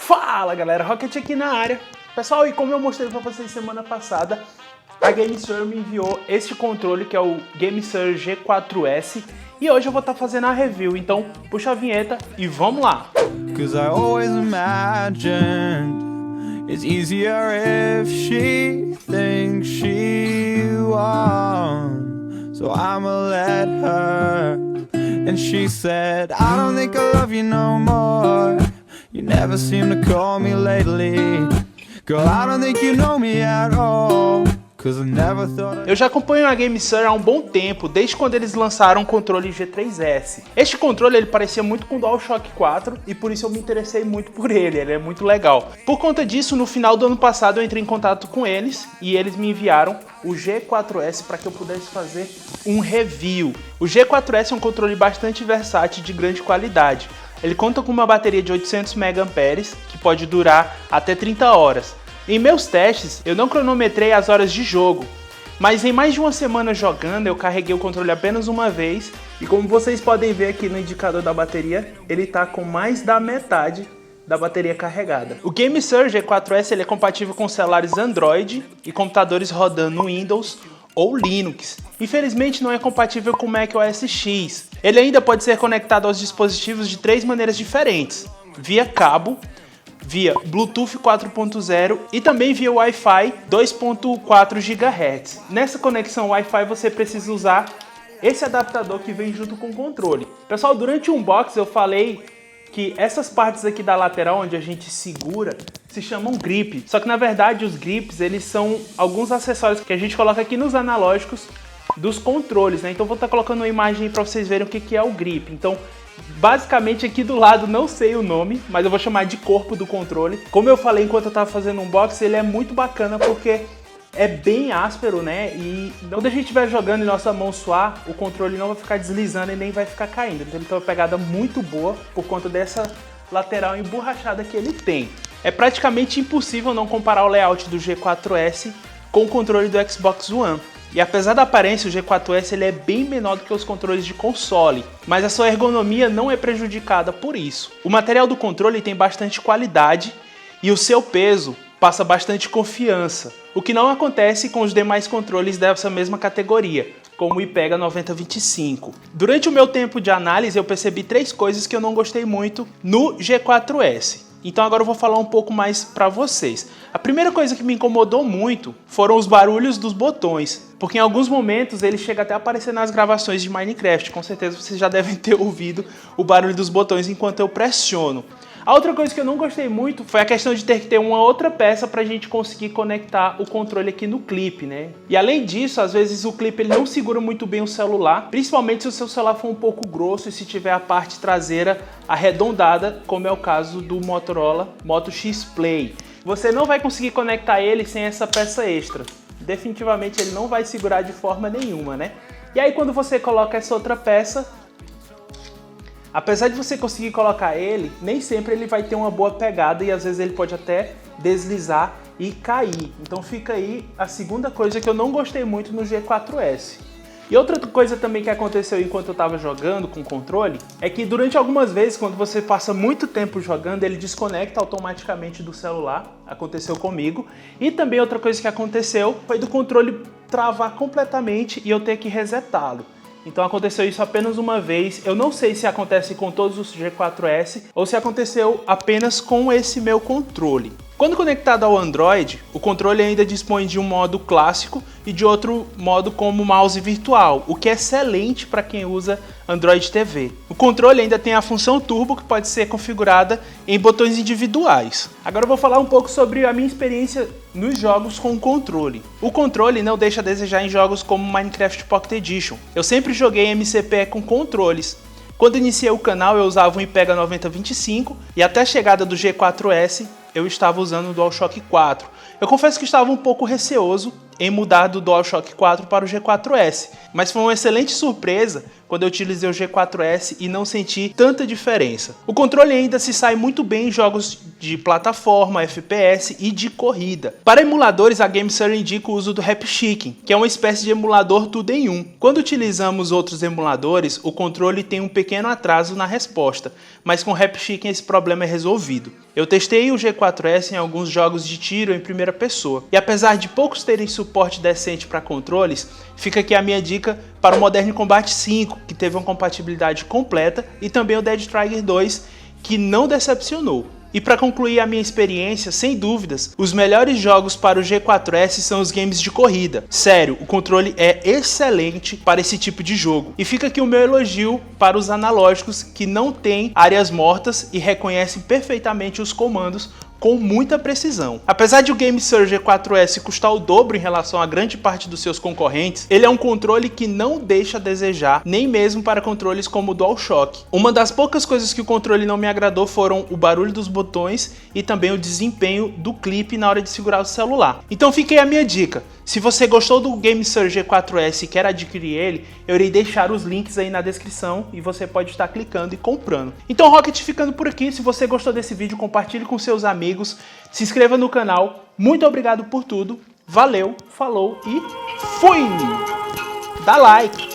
Fala galera, Rocket aqui na área. Pessoal, e como eu mostrei pra vocês semana passada, a GameSir me enviou este controle que é o GameSir G4S e hoje eu vou estar fazendo a review, então puxa a vinheta e vamos lá! Cause I always imagined it's easier if she thinks she won. So I'ma let her. And she said, I don't think I love you no more. You never seem to call me lately. Girl, I don't think you know me at all. Eu já acompanho a GameSir há um bom tempo, desde quando eles lançaram o controle G3S. Este controle ele parecia muito com o DualShock 4 e por isso eu me interessei muito por ele é muito legal. Por conta disso, no final do ano passado eu entrei em contato com eles e eles me enviaram o G4S para que eu pudesse fazer um review. O G4S é um controle bastante versátil e de grande qualidade. Ele conta com uma bateria de 800 mAh que pode durar até 30 horas. Em meus testes, eu não cronometrei as horas de jogo, mas em mais de uma semana jogando, eu carreguei o controle apenas uma vez e como vocês podem ver aqui no indicador da bateria, ele está com mais da metade da bateria carregada. O GameSir G4S ele é compatível com celulares Android e computadores rodando no Windows ou Linux. Infelizmente não é compatível com o Mac OS X. Ele ainda pode ser conectado aos dispositivos de 3 maneiras diferentes: via cabo, via Bluetooth 4.0 e também via Wi-Fi 2.4 GHz. Nessa conexão Wi-Fi você precisa usar esse adaptador que vem junto com o controle. Pessoal, durante o unboxing eu falei que essas partes aqui da lateral onde a gente segura se chamam grip. Só que na verdade os grips eles são alguns acessórios que a gente coloca aqui nos analógicos dos controles, né? Então vou estar colocando uma imagem para vocês verem o que é o grip. Então basicamente aqui do lado não sei o nome, mas eu vou chamar de corpo do controle. Como eu falei enquanto eu estava fazendo um unboxing, ele é muito bacana porque é bem áspero, né? E quando a gente estiver jogando e nossa mão suar, o controle não vai ficar deslizando e nem vai ficar caindo. Então ele tem uma pegada muito boa por conta dessa lateral emborrachada que ele tem. É praticamente impossível não comparar o layout do G4S com o controle do Xbox One. E apesar da aparência, o G4S ele é bem menor do que os controles de console, mas a sua ergonomia não é prejudicada por isso. O material do controle tem bastante qualidade e o seu peso passa bastante confiança, o que não acontece com os demais controles dessa mesma categoria, como o iPega 9025. Durante o meu tempo de análise eu percebi 3 coisas que eu não gostei muito no G4S. Então agora eu vou falar um pouco mais para vocês. A primeira coisa que me incomodou muito foram os barulhos dos botões, porque em alguns momentos ele chega até a aparecer nas gravações de Minecraft. Com certeza vocês já devem ter ouvido o barulho dos botões enquanto eu pressiono. A outra coisa que eu não gostei muito foi a questão de ter que ter uma outra peça para a gente conseguir conectar o controle aqui no clipe, né? E além disso, às vezes o clipe ele não segura muito bem o celular, principalmente se o seu celular for um pouco grosso e se tiver a parte traseira arredondada, como é o caso do Motorola Moto X Play. Você não vai conseguir conectar ele sem essa peça extra. Definitivamente ele não vai segurar de forma nenhuma, né? E aí quando você coloca essa outra peça, apesar de você conseguir colocar ele, nem sempre ele vai ter uma boa pegada e às vezes ele pode até deslizar e cair. Então fica aí a segunda coisa que eu não gostei muito no G4S. E outra coisa também que aconteceu enquanto eu estava jogando com o controle é que durante algumas vezes, quando você passa muito tempo jogando, ele desconecta automaticamente do celular. Aconteceu comigo. E também outra coisa que aconteceu foi do controle travar completamente e eu ter que resetá-lo. Então aconteceu isso apenas uma vez. Eu não sei se acontece com todos os G4S ou se aconteceu apenas com esse meu controle. Quando conectado ao Android, o controle ainda dispõe de um modo clássico e de outro modo como mouse virtual, o que é excelente para quem usa Android TV. O controle ainda tem a função turbo que pode ser configurada em botões individuais. Agora eu vou falar um pouco sobre a minha experiência nos jogos com o controle. O controle não deixa a desejar em jogos como Minecraft Pocket Edition. Eu sempre joguei MCP com controles. Quando iniciei o canal eu usava um iPega 9025 e até a chegada do G4S eu estava usando o DualShock 4. Eu confesso que estava um pouco receoso em mudar do DualShock 4 para o G4S, mas foi uma excelente surpresa quando eu utilizei o G4S e não senti tanta diferença. O controle ainda se sai muito bem em jogos de plataforma, FPS e de corrida. Para emuladores, a GameSir indica o uso do Rapchicken, que é uma espécie de emulador tudo em um. Quando utilizamos outros emuladores, o controle tem um pequeno atraso na resposta, mas com o Rapchicken esse problema é resolvido. Eu testei o G4S em alguns jogos de tiro em primeira pessoa, e apesar de poucos terem suporte decente para controles, fica aqui a minha dica para o Modern Combat 5, que teve uma compatibilidade completa, e também o Dead Trigger 2, que não decepcionou. E para concluir a minha experiência, sem dúvidas, os melhores jogos para o G4S são os games de corrida. Sério, o controle é excelente para esse tipo de jogo. E fica aqui o meu elogio para os analógicos que não têm áreas mortas e reconhecem perfeitamente os comandos com muita precisão. Apesar de o GameSir G4S custar o dobro em relação a grande parte dos seus concorrentes, ele é um controle que não deixa a desejar, nem mesmo para controles como o DualShock. Uma das poucas coisas que o controle não me agradou foram o barulho dos botões e também o desempenho do clipe na hora de segurar o celular. Então fica aí a minha dica. Se você gostou do GameSir G4S e quer adquirir ele, eu irei deixar os links aí na descrição e você pode estar clicando e comprando. Então Rocket ficando por aqui. Se você gostou desse vídeo, compartilhe com seus amigos, se inscreva no canal. Muito obrigado por tudo. Valeu, falou e fui! Dá like!